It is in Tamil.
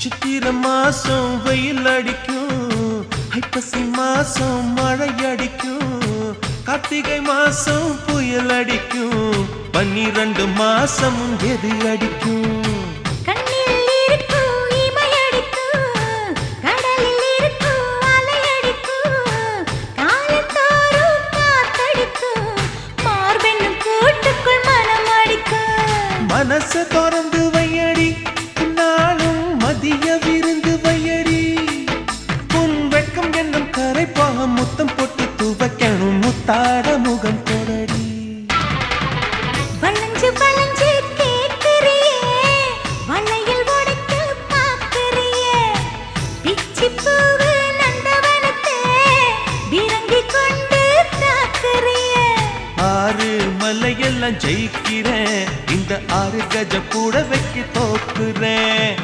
சித்திர மாசம் வெயில் அடிக்கும், ஐப்பசி மாசம் மழை அடிக்கும், கார்த்திகை மாசம் புயல் அடிக்கும், 12 மாசம் எது அடிக்கும்? மனச திறந்து வையடி, நாளும் மதிய விருந்து வையடி, உன் வெட்கம் என்னும் கரைப்பாக முத்தம் போட்டு துவைக்கணும், முத்தாட முகம் கொடடி. வளைஞ்சு வளைஞ்சு கேட்கிறியே, வளையல் உடைக்க பார்க்கிறியே, பிச்சி பூவு நந்தவனத்தே விரங்கி கொண்டு தாக்குறியே. 6 மலையெல்லாம் ஜெயிக்கிறேன், இந்த 6 கஜ கூட வைக்க தோக்குறேன்.